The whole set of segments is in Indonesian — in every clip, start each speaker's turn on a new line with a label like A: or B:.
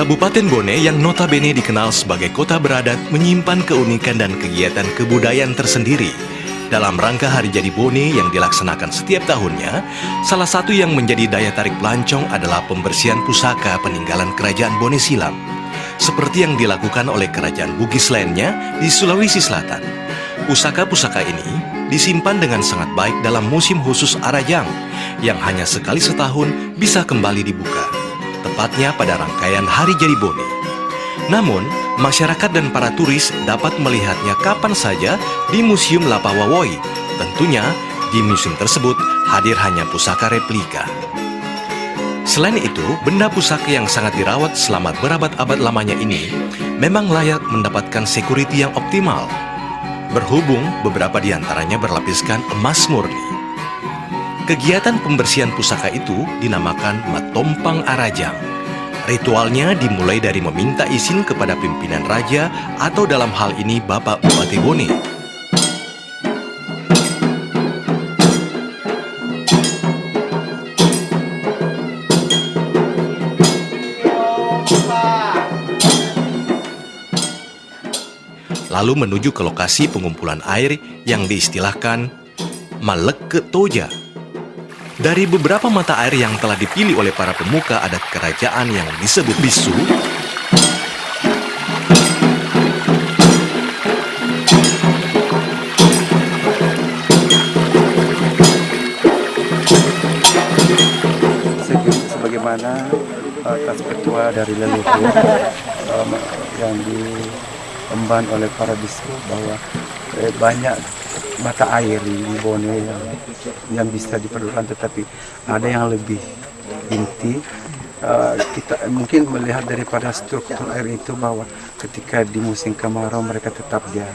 A: Kabupaten Bone yang notabene dikenal sebagai kota beradat menyimpan keunikan dan kegiatan kebudayaan tersendiri. Dalam rangka Hari Jadi Bone yang dilaksanakan setiap tahunnya, salah satu yang menjadi daya tarik pelancong adalah pembersihan pusaka peninggalan Kerajaan Bone Silam, seperti yang dilakukan oleh kerajaan Bugis lainnya di Sulawesi Selatan. Pusaka-pusaka ini disimpan dengan sangat baik dalam musim khusus Arajang, yang hanya sekali setahun bisa kembali dibuka, tepatnya pada rangkaian Hari Jadi Bone. Namun, masyarakat dan para turis dapat melihatnya kapan saja di Museum Lapawawoi. Tentunya, di museum tersebut hadir hanya pusaka replika. Selain itu, benda pusaka yang sangat dirawat selama berabad-abad lamanya ini memang layak mendapatkan security yang optimal. Berhubung beberapa di antaranya berlapiskan emas murni. Kegiatan pembersihan pusaka itu dinamakan Matompang Arajang. Ritualnya dimulai dari meminta izin kepada pimpinan raja atau dalam hal ini Bapak Bupati Bone. Lalu menuju ke lokasi pengumpulan air yang diistilahkan Maleke Toja. Dari beberapa mata air yang telah dipilih oleh para pemuka adat kerajaan yang disebut bisu,
B: sebagaimana atas ketua dari leluhur yang diemban oleh para bisu bahwa banyak mata air di Bone yang bisa diperlukan, tetapi ada yang lebih inti. Kita mungkin melihat daripada struktur air itu bahwa ketika di musim kemarau mereka tetap dia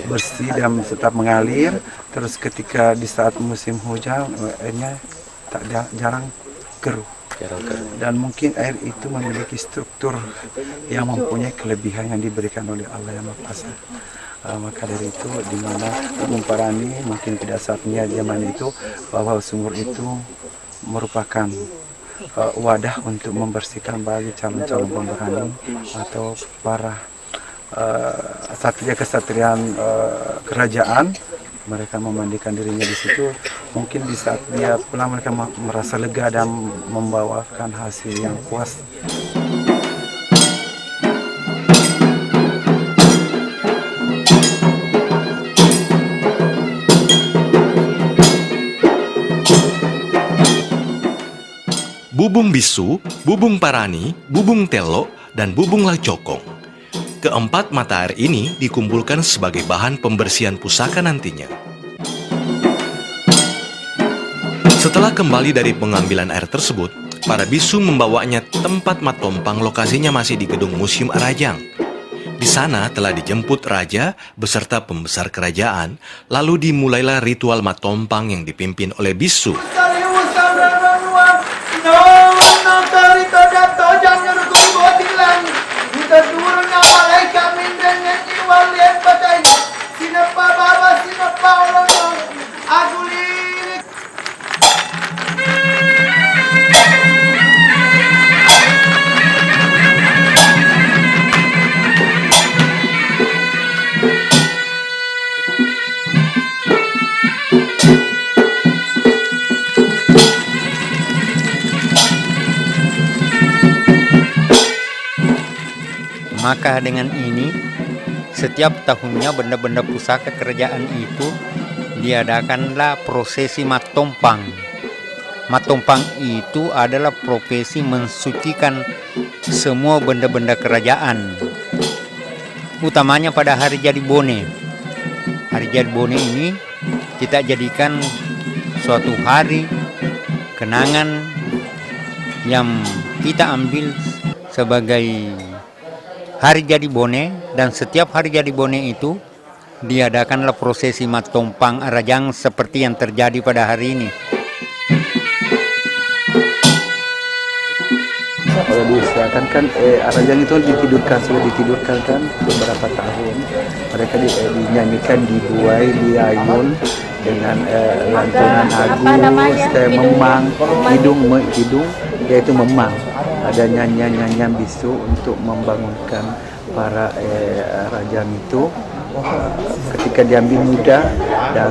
B: bersih dan tetap mengalir, terus ketika di saat musim hujan airnya jarang keruh. Dan mungkin air itu memiliki struktur yang mempunyai kelebihan yang diberikan oleh Allah Yang Maha Kuasa. Maka dari itu di mana Bubung Parani mungkin pada saatnya zaman itu bahwa sumur itu merupakan wadah untuk membersihkan bagi calon-calon pemberani atau para kesatria-kesatriaan kerajaan. Mereka memandikan dirinya di situ. Mungkin di saat dia pulang mereka merasa lega dan membawakan hasil yang puas.
A: Bubung Bisu, Bubung Parani, Bubung Telo, dan Bubung Lacokong. Keempat mata air ini dikumpulkan sebagai bahan pembersihan pusaka nantinya. Setelah kembali dari pengambilan air tersebut, para bisu membawanya tempat Matompang, lokasinya masih di gedung Museum Arajang. Di sana telah dijemput raja beserta pembesar kerajaan, lalu dimulailah ritual Matompang yang dipimpin oleh bisu.
C: Maka dengan ini, setiap tahunnya benda-benda pusaka kerajaan itu diadakanlah prosesi Matompang. Matompang itu adalah profesi mensucikan semua benda-benda kerajaan, utamanya pada Hari Jadi Bone. Hari Jadi Bone ini kita jadikan suatu hari kenangan yang kita ambil sebagai Hari Jadi Bone, dan setiap Hari Jadi Bone itu diadakanlah prosesi Matompang Arajang seperti yang terjadi pada hari ini.
B: Kalau diusahakan kan Arajang itu sudah ditidurkan kan beberapa tahun. Mereka dinyanyikan, dibuai, diayun dengan lantunan agus, memang, hidung yaitu memang. ada nyanyian-nyanyian bisu untuk membangunkan para rajaan itu ketika diambil muda dan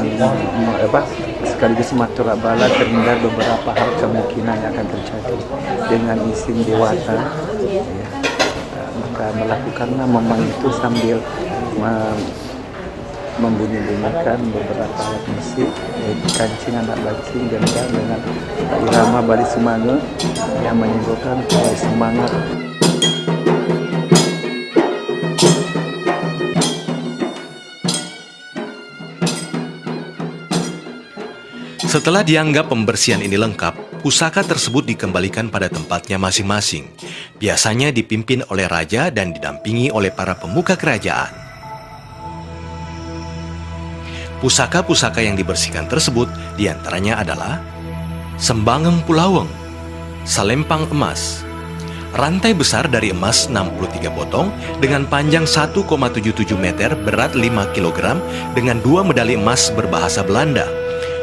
B: sekaligus matura bala terhindar beberapa hal kemungkinan yang akan terjadi dengan izin dewata. Maka melakukanlah memang itu sambil membunyi-bunyikan beberapa alat musik, yaitu kancing, anak bacing, gendang dengan irama Bali Semanga yang menimbulkan semangat.
A: Setelah dianggap pembersihan ini lengkap, pusaka tersebut dikembalikan pada tempatnya masing-masing. Biasanya dipimpin oleh raja dan didampingi oleh para pemuka kerajaan. Pusaka-pusaka yang dibersihkan tersebut diantaranya adalah Sembangeng Pulaweng, Salempang Emas, rantai besar dari emas 63 potong dengan panjang 1,77 meter, berat 5 kg dengan 2 medali emas berbahasa Belanda,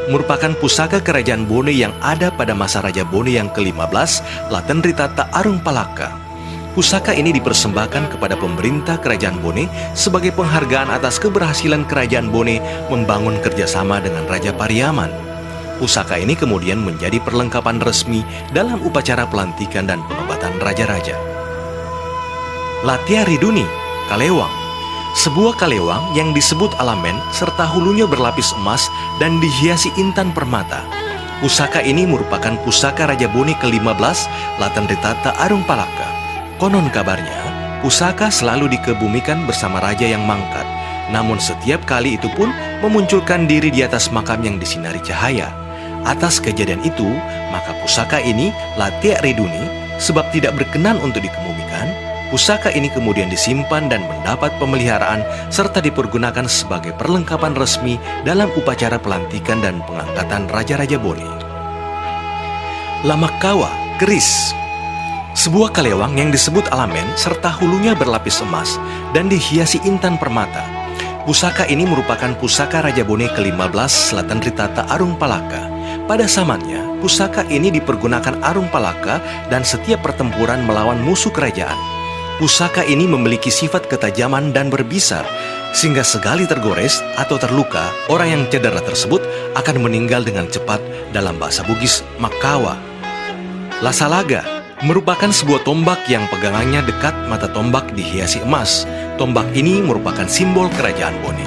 A: merupakan pusaka kerajaan Bone yang ada pada masa Raja Bone yang ke-15, Latenritata Arung Palaka. Pusaka ini dipersembahkan kepada pemerintah kerajaan Bone sebagai penghargaan atas keberhasilan kerajaan Bone membangun kerjasama dengan Raja Pariaman. Pusaka ini kemudian menjadi perlengkapan resmi dalam upacara pelantikan dan penobatan raja-raja. Latia Riduni, kalewang. Sebuah kalewang yang disebut alamen serta hulunya berlapis emas dan dihiasi intan permata. Pusaka ini merupakan pusaka Raja Bone ke-15, Latenritata Arung Palaka. Konon kabarnya, pusaka selalu dikebumikan bersama raja yang mangkat. Namun setiap kali itu pun memunculkan diri di atas makam yang disinari cahaya. Atas kejadian itu, maka pusaka ini Latia Riduni sebab tidak berkenan untuk dikebumikan. Pusaka ini kemudian disimpan dan mendapat pemeliharaan serta dipergunakan sebagai perlengkapan resmi dalam upacara pelantikan dan pengangkatan Raja-Raja Bone. Lamakawa, keris. Sebuah kalewang yang disebut alamen serta hulunya berlapis emas dan dihiasi intan permata. Pusaka ini merupakan pusaka Raja Bone ke-15, Latenritata Arung Palaka. Pada zamannya, pusaka ini dipergunakan Arung Palaka dan setiap pertempuran melawan musuh kerajaan. Pusaka ini memiliki sifat ketajaman dan berbisa, sehingga sekali tergores atau terluka, orang yang cedera tersebut akan meninggal dengan cepat. Dalam bahasa Bugis, Makawa. Lasalaga merupakan sebuah tombak yang pegangannya dekat mata tombak dihiasi emas. Tombak ini merupakan simbol kerajaan Bone.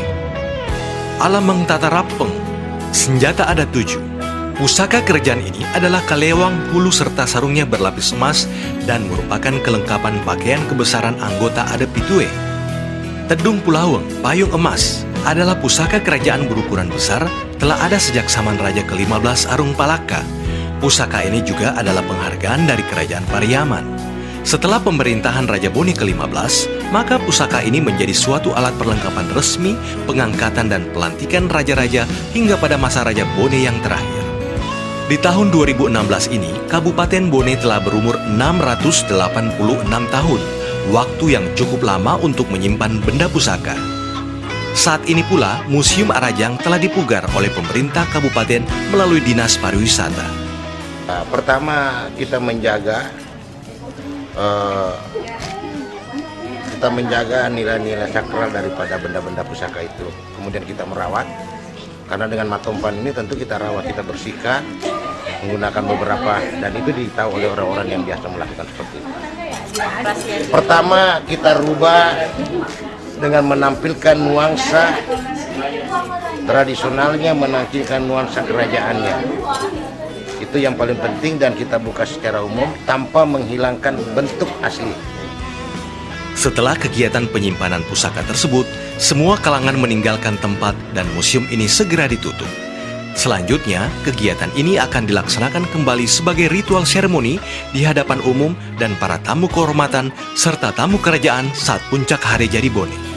A: Alameng Tatarapeng, senjata adat 7. Pusaka kerajaan ini adalah kalewang, hulu serta sarungnya berlapis emas dan merupakan kelengkapan pakaian kebesaran anggota adat Pitue. Tedung Pulaweng, payung emas, adalah pusaka kerajaan berukuran besar, telah ada sejak zaman Raja ke-15 Arung Palaka. Pusaka ini juga adalah penghargaan dari kerajaan Pariaman. Setelah pemerintahan Raja Bone ke-15, maka pusaka ini menjadi suatu alat perlengkapan resmi, pengangkatan dan pelantikan raja-raja hingga pada masa Raja Bone yang terakhir. Di tahun 2016 ini, Kabupaten Bone telah berumur 686 tahun, waktu yang cukup lama untuk menyimpan benda pusaka. Saat ini pula, Museum Arajang telah dipugar oleh pemerintah kabupaten melalui Dinas Pariwisata.
D: Pertama, kita menjaga nilai-nilai sakral daripada benda-benda pusaka itu. Kemudian kita merawat. Karena dengan matompan ini tentu kita rawat, kita bersihkan, menggunakan beberapa, dan itu ditahu oleh orang-orang yang biasa melakukan seperti itu. Pertama, kita rubah dengan menampilkan nuansa tradisionalnya, menampilkan nuansa kerajaannya. Itu yang paling penting dan kita buka secara umum tanpa menghilangkan bentuk asli.
A: Setelah kegiatan penyimpanan pusaka tersebut, semua kalangan meninggalkan tempat dan museum ini segera ditutup. Selanjutnya, kegiatan ini akan dilaksanakan kembali sebagai ritual seremoni di hadapan umum dan para tamu kehormatan serta tamu kerajaan saat puncak Hari Jadi Bone.